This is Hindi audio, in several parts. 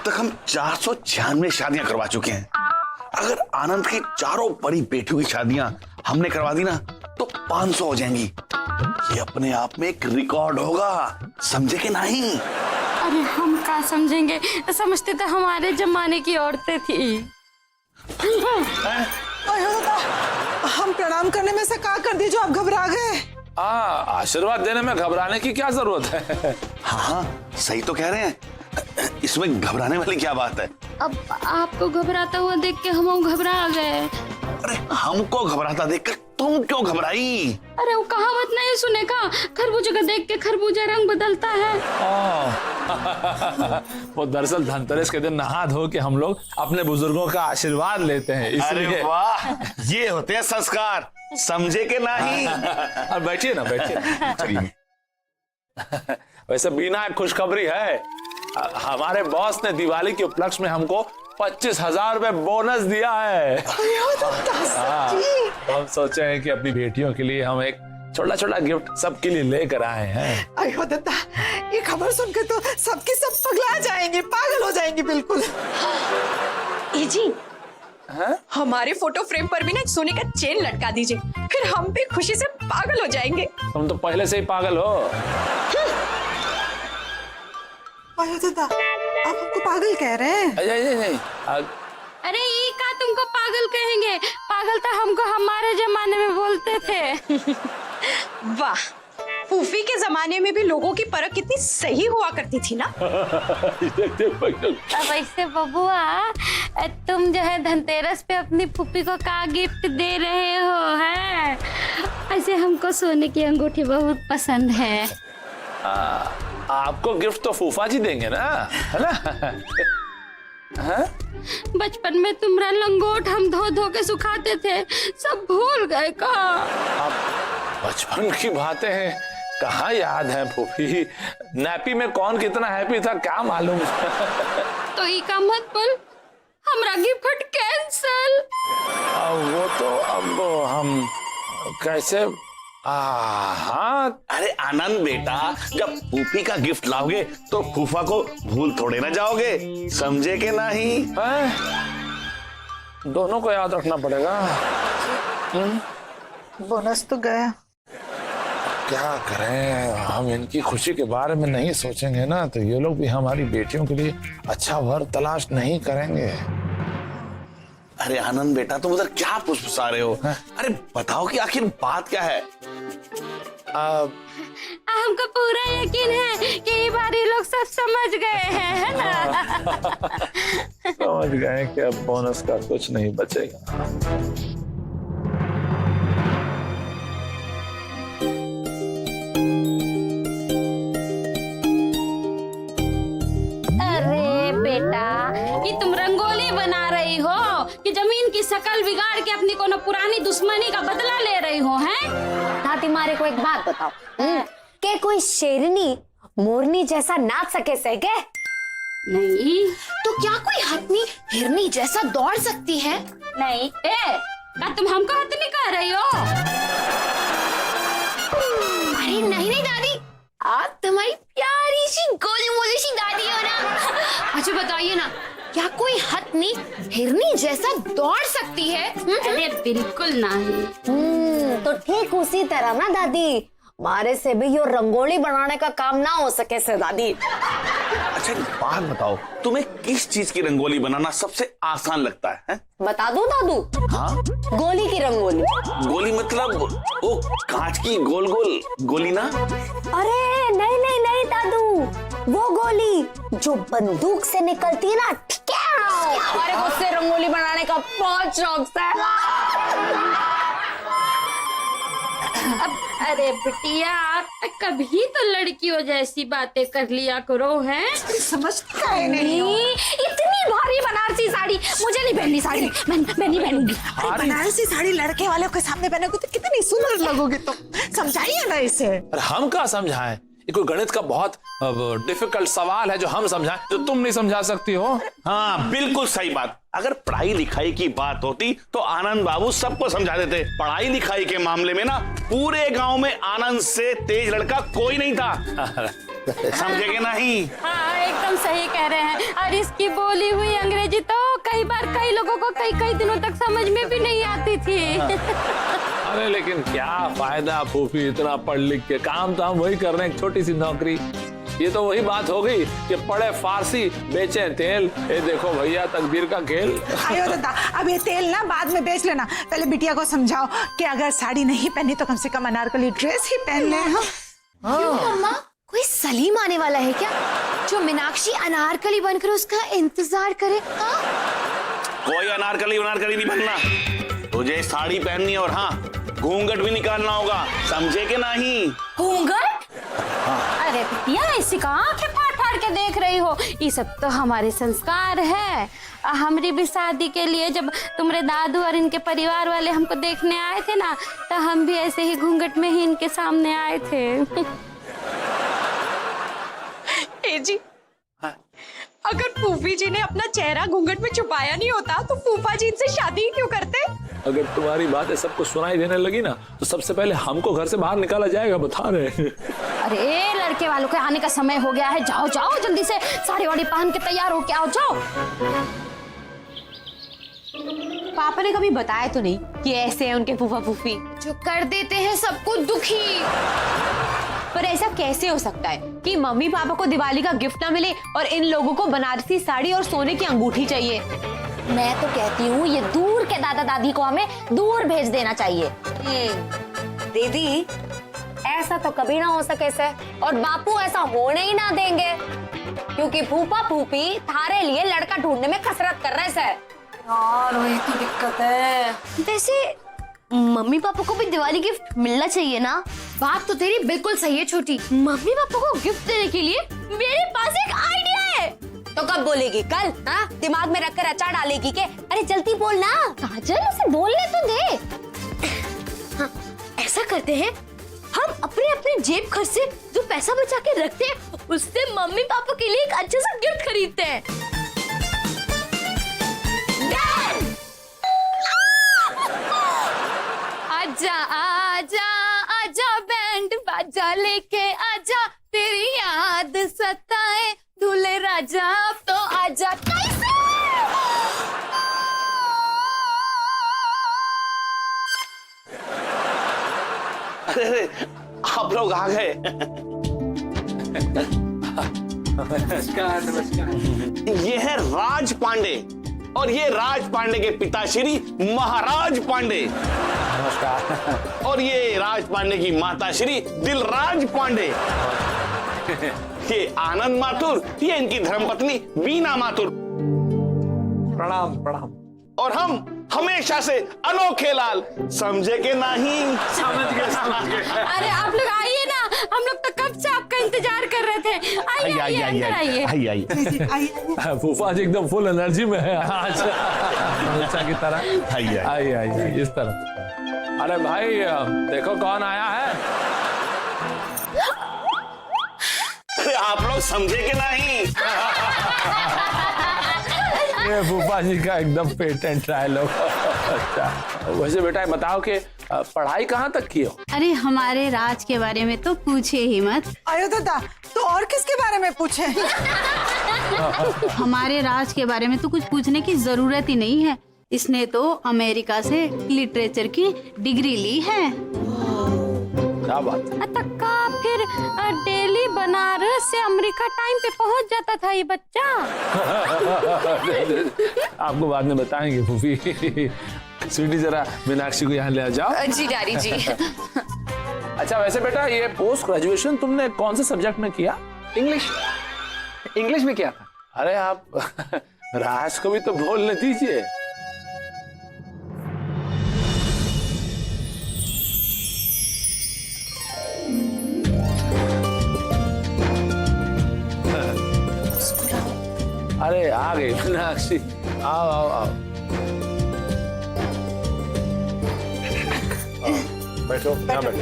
तक हम 496 शादियां करवा चुके हैं। अगर आनंद की चारों बड़ी बेटियों की शादियां हमने करवा दी ना तो 500 हो जाएंगी। ये अपने आप में एक रिकॉर्ड होगा, समझे कि नहीं? अरे हम क्या समझेंगे, समझते तो हमारे जमाने की औरतें थी। हम प्रणाम करने में से क्या कर दिए जो आप घबरा गए? आशीर्वाद देने में घबराने की क्या जरूरत है? हाँ, सही तो कह रहे हैं। इसमें घबराने वाली क्या बात है? अब आपको घबराता हुआ देख के हम घबरा गए। अरे हमको घबराता देखकर तुम क्यों घबराई? अरे वो कहावत नहीं सुने का, खरबूजे को देख के खरबूजा रंग बदलता है। वो दरअसल धनतेरस के दिन नहा धो के हम लोग अपने बुजुर्गों का आशीर्वाद लेते हैं, इसलिए। अरे वाह, ये होते हैं संस्कार, समझे कि नहीं? अब बैठिए ना, बैठिए। वैसे बीना एक खुशखबरी है, हमारे बॉस ने दिवाली के उपलक्ष्य में हमको 25,000 रुपए बोनस दिया है। हम सोचे हैं कि अपनी बेटियों के लिए हम एक छोटा छोटा गिफ्ट सबके लिए लेकर आए हैं। अयो दत्ता, ये खबर सुनकर तो सबके सब पगला जाएंगे, पागल हो जाएंगे बिल्कुल। ए जी, हमारे फोटो फ्रेम पर भी ना सोने का चेन लटका दीजिए, फिर हम भी खुशी से पागल हो जाएंगे। तुम तो पहले से ही पागल हो। अयो दत्ता, आप हमको पागल कह रहे हैं? नहीं, अरे ये का तुमको पागल कहेंगे? पागल तो हमको हमारे जमाने में बोलते थे। वाह, फूफी के जमाने में भी लोगों की परख कितनी सही हुआ करती थी ना। अब ऐसे बबुआ, तुम जो है धनतेरस पे अपनी फूफी को क्या गिफ्ट दे रहे हो? हैं? ऐसे हमको सोने की अंगूठी बहुत पसंद है। आपको गिफ्ट तो फूफा जी देंगे ना, है ना? बचपन में तुम्हारा लंगोट हम धो धो के सुखाते थे, सब भूल गए का? बचपन की बातें हैं, कहाँ याद है फूफी? नैपी में कौन कितना हैप्पी था क्या मालूम। तो ई का मत बोल, हमरा गिफ्ट कैंसल। वो तो अब हम कैसे? हाँ, अरे आनंद बेटा, जब फूफी का गिफ्ट लाओगे तो फूफा को भूल थोड़े ना जाओगे, समझे कि नहीं? दोनों को याद रखना पड़ेगा। बोनस तो गया। क्या करें, हम इनकी खुशी के बारे में नहीं सोचेंगे ना तो ये लोग भी हमारी बेटियों के लिए अच्छा वर तलाश नहीं करेंगे। अरे आनंद बेटा, तुम उधर क्या फुसफुसा रहे हो? अरे बताओ कि आखिर बात क्या है? हमको पूरा यकीन है कि ये बार ये लोग सब समझ गए हैं, है ना? समझ गए कि अब बोनस का कुछ नहीं बचेगा। अरे बेटा, ये तुम रंगोली बना रही हो कि जमीन की शकल बिगाड़ के अपनी कोनो पुरानी दुश्मनी का बदला ले रही हो? हैं? दादी मारे को एक बात बताओ, के कोई शेरनी मोरनी जैसा नाच सके से के? नहीं। तो क्या कोई हथनी हिरनी जैसा दौड़ सकती है? नहीं। क्या तुम हमको हथनी कह रही हो? अरे नहीं नहीं दादी, आप तुम्हारी प्यारी सी गोली मोली सी दादी हो ना। अच्छा बताइए ना, क्या कोई हथनी हिरनी जैसा दौड़ सकती है? अरे बिल्कुल नहीं। तो ठीक उसी तरह ना दादी, हमारे से भी ये रंगोली बनाने का काम ना हो सके से दादी। अच्छा एक बात बताओ, तुम्हें किस चीज की रंगोली बनाना सबसे आसान लगता है? बता दो दादू। हाँ? गोली की रंगोली। गोली मतलब वो कांच की गोल गोल गोली ना? अरे नहीं नहीं नहीं दादू, वो गोली जो बंदूक से निकलती है ना, ठीक है? हमारे खुद से रंगोली बनाने का बहुत शौक है। अरे बिटिया, कभी तो लड़कियों जैसी बातें कर लिया करो, हैं? समझती का है नहीं हो? इतनी भारी बनारसी साड़ी मुझे नहीं पहननी, साड़ी मैं नहीं पहनूंगी। बनारसी साड़ी लड़के वालों के सामने पहनोगे तो कितनी सुंदर लगोगे तुम, समझाइए ना इसे। और हम क्या समझाएं, ये कोई गणित का बहुत डिफिकल्ट सवाल है जो हम समझाएं, जो तुम नहीं समझा सकती हो। हाँ बिल्कुल सही बात। अगर पढ़ाई लिखाई की बात होती तो आनंद बाबू सबको समझा देते। पढ़ाई लिखाई के मामले में ना पूरे गांव में आनंद से तेज लड़का कोई नहीं था। समझे कि नहीं? हाँ एकदम सही कह रहे हैं। और इसकी बोली हुई अंग्रेजी तो कई बार कई लोगों को कई दिनों तक समझ में भी नहीं आती थी। अरे लेकिन क्या फायदा फूफी, इतना पढ़ लिख के काम तो हम वही कर रहे हैं, एक छोटी सी नौकरी। ये तो वही बात हो गई कि पढ़े फारसी बेचे तेल। ये देखो भैया तकदीर का खेल। आयो दादा, अब ये तेल ना बाद में बेच लेना, पहले बिटिया को समझाओ कि अगर साड़ी नहीं पहनी तो कम से कम अनारकली ड्रेस ही पहन ले। क्यों मम्मा, कोई सलीम आने वाला है क्या जो मीनाक्षी अनारकली बनकर उसका इंतजार करे? कोई अनारकली नहीं बनना, तुझे साड़ी पहननी है और हाँ घूंघट भी निकालना होगा। समझे कि नहीं? घूंघट? अरे बिटिया ऐसी कहाँ आंखें फाड़ के देख रही हो? ये सब तो हमारे संस्कार है। हमारी भी शादी के लिए जब तुम्हारे दादू और इनके परिवार वाले हमको देखने आए थे ना, तो हम भी ऐसे ही घूंघट में ही इनके सामने आए थे। ए जी, अगर फूफी जी ने अपना चेहरा घूंघट में छुपाया नहीं होता तो फूफा जी इनसे शादी ही क्यों करते? अगर तुम्हारी बातें सबको सुनाई देने लगी ना तो सबसे पहले हमको घर से बाहर निकाला जाएगा, बता रहे। अरे लड़के वालों के आने का समय हो गया है, जाओ जाओ जल्दी से साड़ी वाड़ी पहन के तैयार हो के आओ, जाओ। पापा ने कभी बताया तो नहीं कि ऐसे हैं उनके फूफा फूफी, जो कर देते हैं सबको दुखी। पर ऐसा कैसे हो सकता है कि मम्मी पापा को दिवाली का गिफ्ट ना मिले और इन लोगों को बनारसी साड़ी और सोने की अंगूठी चाहिए? मैं तो कहती हूँ ये दूर के दादा दादी को हमें दूर भेज देना चाहिए। दीदी ऐसा तो कभी ना हो सके से, और बापू ऐसा होने ही ना देंगे, क्योंकि फूफा फूफी थारे लिए लड़का ढूंढने में कसरत कर रहे हैं। यार वही तो दिक्कत है। वैसे मम्मी पापा को भी दिवाली गिफ्ट मिलना चाहिए ना? बात तो तेरी बिल्कुल सही है छोटी। मम्मी पापा को गिफ्ट देने के लिए मेरे पास एक आइडिया है। तो कब बोलेगी? कल? हाँ दिमाग में रखकर अचार डालेगी के? अरे जल्दी बोल ना काजल, उसे बोलने तो दे। हाँ, ऐसा करते हैं, हम अपने अपने जेब खर्च से जो पैसा बचा के रखते हैं उससे मम्मी पापा के लिए एक अच्छा सा गिफ्ट खरीदते हैं। आजा आजा आजा बैंड बाजा लेके आजा, तेरी याद सताए दूल्हे राजा, अब तो आजा। कैसे? अरे आप लोग आ गए। ये है राज पांडे और ये राज पांडे के पिताश्री महाराज पांडे। नमस्कार। और ये राज पांडे की माताश्री दिलराज पांडे। ये आनंद माथुर, ये इनकी धर्मपत्नी बीना माथुर। प्रणाम प्रणाम। और हम हमेशा से अनोखे लाल। समझे के नहीं? समझ गए। अरे आप लोग आइए ना, हम लोग तो कब से आपका इंतजार कर रहे थे। आइए आइए अंदर आइए। फूफा जी एकदम फुल एनर्जी में है आज, हमेशा की तरह। आइए आइए इस तरफ। अरे भाई देखो कौन आया है। अरे आप लोग समझे के नहीं? ये फूफा जी का एकदम पेटेंट डायलॉग। अच्छा वैसे बेटा बताओ कि पढ़ाई कहाँ तक की हो? अरे हमारे राज के बारे में तो पूछे ही मत। आयो दादा, तो और किसके बारे में पूछे? हमारे राज के बारे में तो कुछ पूछने की जरूरत ही नहीं है। इसने तो अमेरिका से लिटरेचर की डिग्री ली है। क्या बात है? तक्का फिर डेली बनारस से अमेरिका टाइम पे पहुंच जाता था ये बच्चा। आपको बाद में बताएंगे फूफी। स्वीटी जरा मीनाक्षी को यहाँ ले जाओ। जी डैडी जी। अच्छा वैसे बेटा ये पोस्ट ग्रेजुएशन तुमने कौन से सब्जेक्ट में किया? इंग्लिश में किया था। अरे आप राज को भी तो बोलने दीजिए। अरे आ गई मीनाक्षी, आओ आओ आओ। बैठो यहाँ बैठो।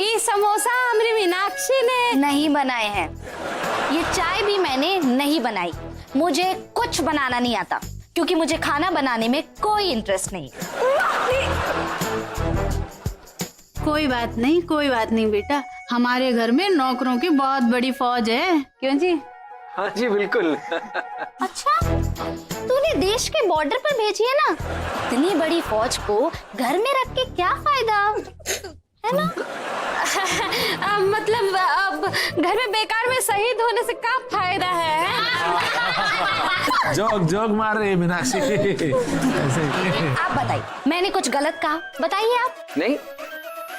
ये ये समोसा हमारी मीनाक्षी ने नहीं बनाए हैं। ये चाय भी मैंने नहीं बनाई। मुझे कुछ बनाना नहीं आता क्योंकि मुझे खाना बनाने में कोई इंटरेस्ट नहीं। कोई बात नहीं बेटा, हमारे घर में नौकरों की बहुत बड़ी फौज है। क्यों जी? हाँ जी बिल्कुल। अच्छा, तूने देश के बॉर्डर पर भेजी है ना, इतनी बड़ी फौज को घर में रख के क्या फायदा, है ना? मतलब अब घर में बेकार में शहीद होने से क्या फायदा है? जोक जोक मार रही है मीनाक्षी। आप बताइए, मैंने कुछ गलत कहा? बताइए आप। नहीं,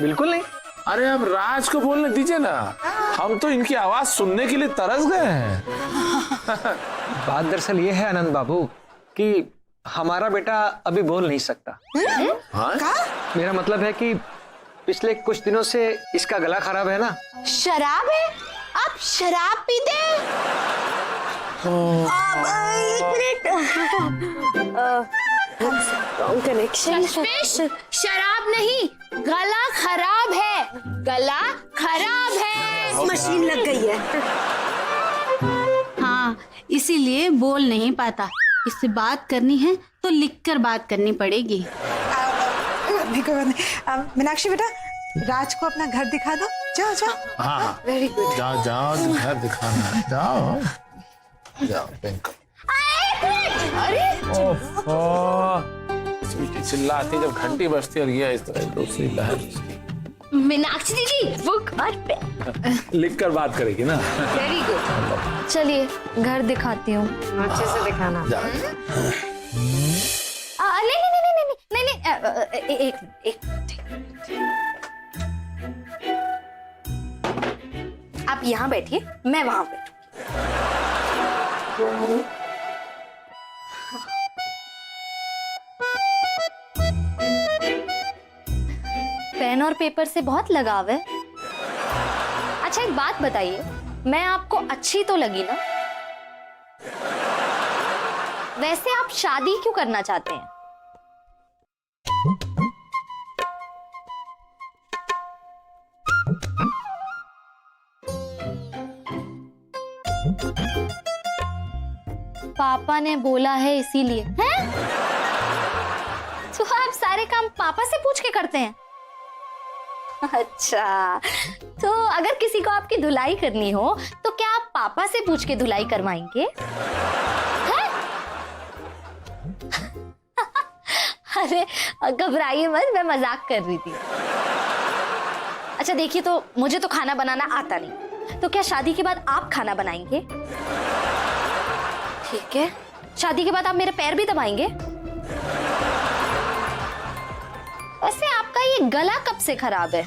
बिल्कुल नहीं। अरे अब राज को बोलने दीजिए ना, हम तो इनकी आवाज सुनने के लिए तरस गए हैं। बात दरअसल ये है आनंद बाबू कि हमारा बेटा अभी बोल नहीं सकता। मेरा मतलब है कि पिछले कुछ दिनों से इसका गला खराब है ना। शराब है? आप शराब पीते हैं? शराब नहीं, गला खराब है, गला खराब है। मशीन लग गई है। हाँ, इसीलिए बोल नहीं पाता। इससे बात करनी है तो लिखकर बात करनी पड़ेगी। मीनाक्षी बेटा, राज को अपना घर दिखा दो। जाओ जाओ। हाँ वेरी गुड। जाओ जाओ, घर दिखाना है। जाओ जाओ पिंक। ओफो, स्वीटी चिल्लाती जब घंटी बजती और ये इस तरह दूसरी लहर। मीनाक्षी दीदी वो घर पे लिख कर बात करेगी ना। Very good. चलिए घर दिखाती हूँ। अच्छे से दिखाना। नहीं, एक आप यहाँ बैठिए, मैं वहां बैठूंगी। पेन और पेपर से बहुत लगाव है। अच्छा एक बात बताइए, मैं आपको अच्छी तो लगी ना? वैसे आप शादी क्यों करना चाहते हैं? पापा ने बोला है इसीलिए। हैं? तो आप सारे काम पापा से पूछ के करते हैं? अच्छा, तो अगर किसी को आपकी धुलाई करनी हो तो क्या आप पापा से पूछ के धुलाई करवाएंगे? हैं? अरे घबराइए मत, मैं मजाक कर रही थी। अच्छा देखिए, तो मुझे तो खाना बनाना आता नहीं, तो क्या शादी के बाद आप खाना बनाएंगे? ठीक है, शादी के बाद आप मेरे पैर भी दबाएंगे? वैसे आपका ये गला कब से खराब है?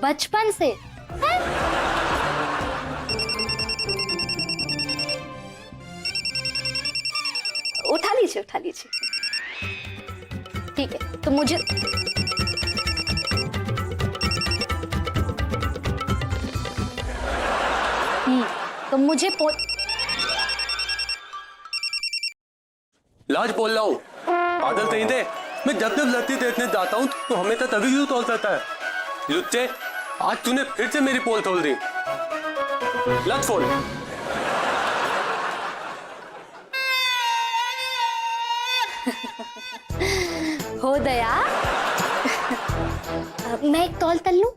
बचपन से? है? उठा लीजिए, उठा लीजिए। ठीक है, तो मुझे तो मुझे लाज बोल रहा हूँ, बादल कहीं दे। मैं जब जब लड़ती देखने जाता हूँ तो हमेशा तभी क्यों तोड़ देता है। लुच्चे, आज तूने फिर से मेरी पोल तोड़ दी। लत फोड़। हो दया। मैं एक तौल तल लूं?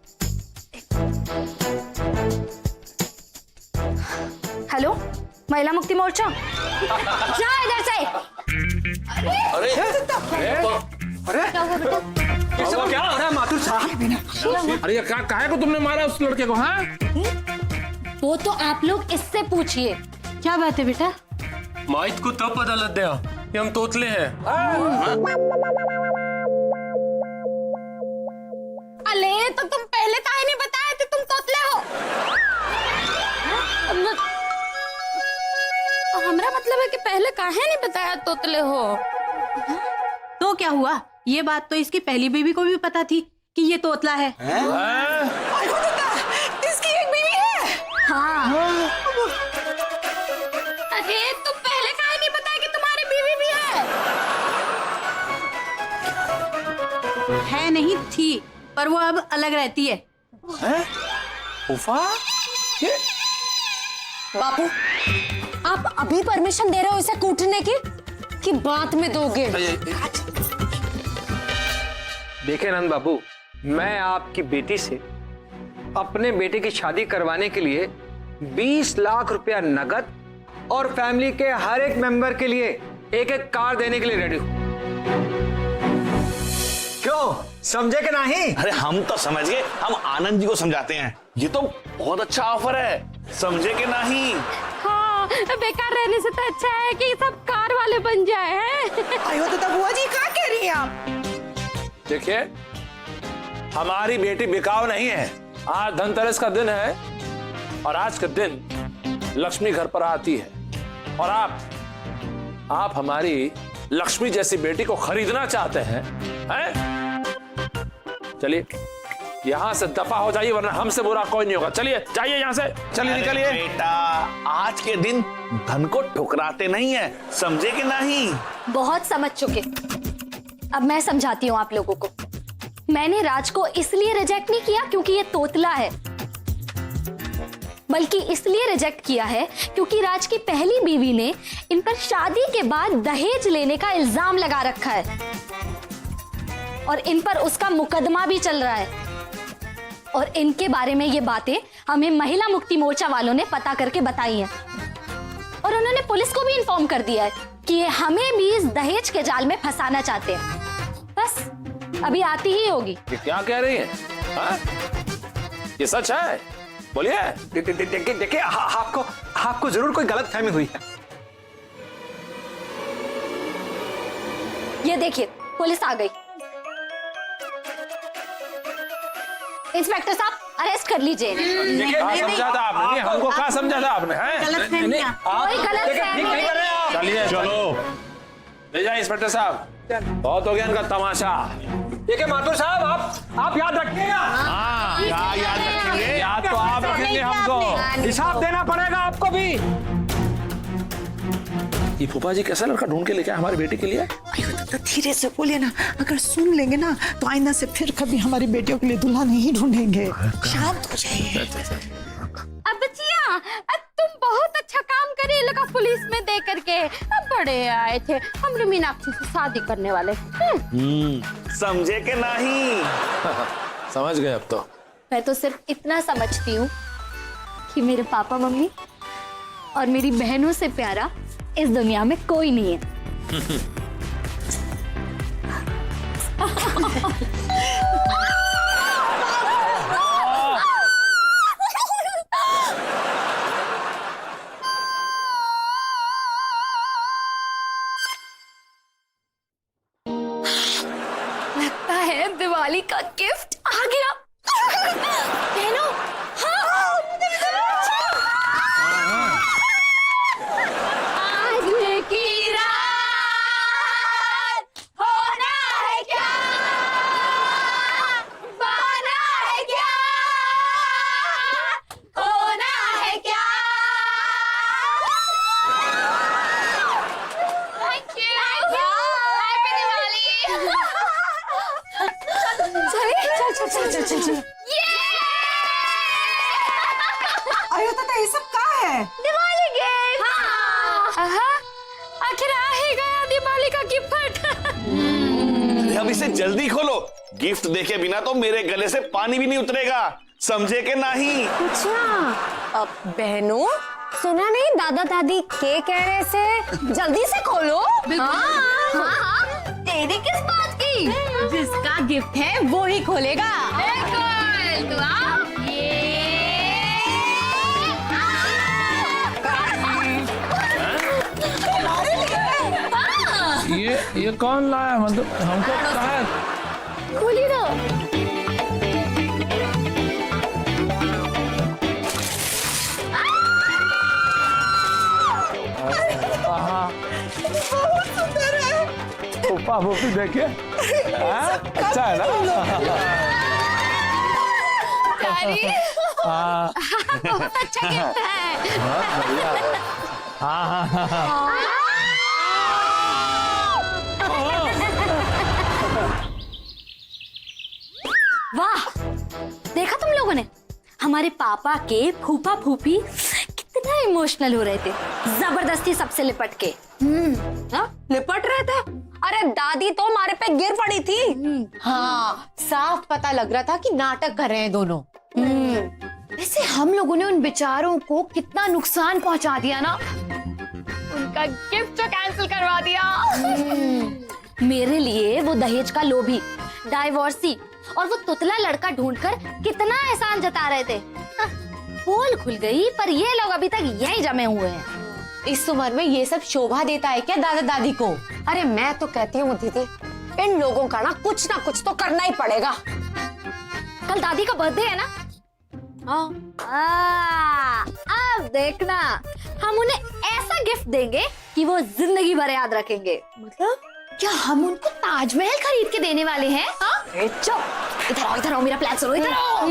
हेलो, महिला मुक्ति मोर्चा, जा इधर से। अरे क्या हुआ बेटा? क्या हो रहा है माथुर साहब? अरे काहे को तुमने मारा उस लड़के को? हाँ, वो तो आप लोग इससे पूछिए। क्या बात है बेटा? माइत को तब पता लग गया कि हम तोतले हैं। अले तो तुम पहले काहे नहीं बताए थे तुम तोतले हो? हमरा मतलब है कि पहले काहे नहीं बताया तोतले हो? तो क्या हुआ? ये बात तो इसकी पहली बीवी को भी पता थी कि ये तोतला है। इसकी एक बीवी है। हाँ, अरे तुम पहले काहे नहीं बताया कि तुम्हारी बीवी भी है? नहीं थी, पर वो अब अलग रहती है। हैं? फूफा? ये बापू, आप अभी परमिशन दे रहे हो इसे कूटने की कि बाद में दोगे? देखिए नंद बाबू, मैं आपकी बेटी से अपने बेटे की शादी करवाने के लिए 20 लाख रुपया नगद और फैमिली के हर एक मेंबर के लिए एक एक कार देने के लिए रेडी हूं। क्यों, समझे कि नहीं? अरे हम तो समझ गए, हम आनंद जी को समझाते हैं। ये तो बहुत अच्छा ऑफर है, समझे कि नहीं? हाँ, बेकार रहने से तो अच्छा है कि सब कार वाले बन जाए हैं। आयो तो बुआ जी क्या कह रही हैं आप? देखिए, हमारी बेटी बिकाऊ नहीं है। आज धनतेरस का दिन है और आज के दिन लक्ष्मी घर पर आती है और आप हमारी लक्ष्मी जैसी बेटी को खरीदना चाहते हैं? चलिए यहां से दफा हो जाइए, वरना हमसे बुरा कोई नहीं होगा। चलिए जाइए यहां से, चलिए निकलिए। बेटा, आज के दिन धन को ठुकराते नहीं है, समझे कि नहीं? बहुत समझ चुके, अब मैं समझाती हूँ आप लोगों को। मैंने राज को इसलिए रिजेक्ट नहीं किया क्योंकि ये तोतला है, बल्कि इसलिए रिजेक्ट किया है क्योंकि राज की पहली बीवी ने इन पर शादी के बाद दहेज लेने का इल्जाम लगा रखा है और इन पर उसका मुकदमा भी चल रहा है। और इनके बारे में ये बातें हमें महिला मुक्ति मोर्चा वालों ने पता करके बताई हैं और उन्होंने पुलिस को भी इन्फॉर्म कर दिया है कि ये हमें भी इस दहेज के जाल में फंसाना चाहते हैं। बस अभी आती ही होगी। ये क्या कह रही है? हाँ? ये सच है? बोलिए। देखिए, आपको जरूर कोई गलतफहमी हुई है। ये देखिए, पुलिस आ गई। इंस्पेक्टर साहब, अरेस्ट कर लीजिए। क्या समझा था आपने? नहीं, हमको क्या समझा था आपने? गलतफहमियां। कोई गलतफहमी नहीं कर रहे आप। चलिए चलो, ले जाइए इंस्पेक्टर साहब, बहुत हो गया इनका तमाशा। देखिए माथुर साहब, आप याद रखिएगा। हाँ, याद रखेंगे। याद तो आप रखेंगे, हमको हिसाब देना पड़ेगा आपको भी। ये फूफा जी कैसा लड़का ढूंढ के लेके आए हमारी बेटी के लिए? आयो तो धीरे से बोलिए ना, अगर सुन लेंगे ना तो आइंदा से फिर कभी हमारी बेटियों के लिए दूल्हा नहीं ढूंढेंगे। शांत हो जाइए। अब बच्चियां, तुम बहुत अच्छा काम करे लगा पुलिस में दे करके। अब बड़े आए थे, हम मीनाक्षी से शादी करने वाले। समझे कि नहीं? समझ गए अब तो। मैं तो सिर्फ इतना समझती हूँ कि मेरे पापा मम्मी और मेरी बहनों से प्यारा इस दुनिया में कोई नहीं है। लगता है दिवाली का गिफ्ट आ गया। बहनों, आज की रात होना है क्या, बाना है क्या, होना है क्या। Thank you, happy Diwali. चल। आयो तो ये सब क्या है? दिवाली गिफ्ट। आखिर आ ही गया दिवाली का गिफ्ट। अब इसे जल्दी खोलो, गिफ्ट देखे बिना तो मेरे गले से पानी भी नहीं उतरेगा, समझे कि नहीं? अच्छा, अब बहनों, सुना नहीं दादा दादी के कह रहे से जल्दी से खोलो। हाँ, तेरी किस बात की? जिसका गिफ्ट है वो ही खोलेगा। ये कौन लाया? मतलब हमको कहा खोली ना। फूफा फूफी देखिए, अच्छा है ना? बहुत अच्छा गिफ्ट है। बहुत बढ़िया। हाँ। लोगों ने? हमारे पापा के फूफा फूफी कितना इमोशनल हो रहे थे, जबरदस्ती सबसे लिपट के। लिपट रहे थे? अरे दादी तो हमारे पे गिर पड़ी थी। हाँ, साफ पता लग रहा था कि नाटक कर रहे हैं दोनों। वैसे हम लोगों ने उन बेचारों को कितना नुकसान पहुंचा दिया ना, उनका गिफ्ट तो कैंसिल करवा दिया। मेरे लिए वो दहेज का लोभी, डाइवोर्सी और वो तुतला लड़का ढूंढकर कितना एहसान जता रहे थे। पोल खुल गई, पर ये लोग अभी तक यही जमे हुए हैं। इस उम्र में ये सब शोभा देता है क्या दादा दादी को? अरे मैं तो कहती हूँ दीदी, इन लोगों का ना कुछ तो करना ही पड़ेगा। कल दादी का बर्थडे है ना? अब देखना, हम उन्हें ऐसा गिफ्ट देंगे कि वो जिंदगी भर याद रखेंगे। मतलब क्या हम उनको ताजमहल खरीद के देने वाले हैं? चुप, इधर आओ, मेरा प्लान सुनो, इधर आओ।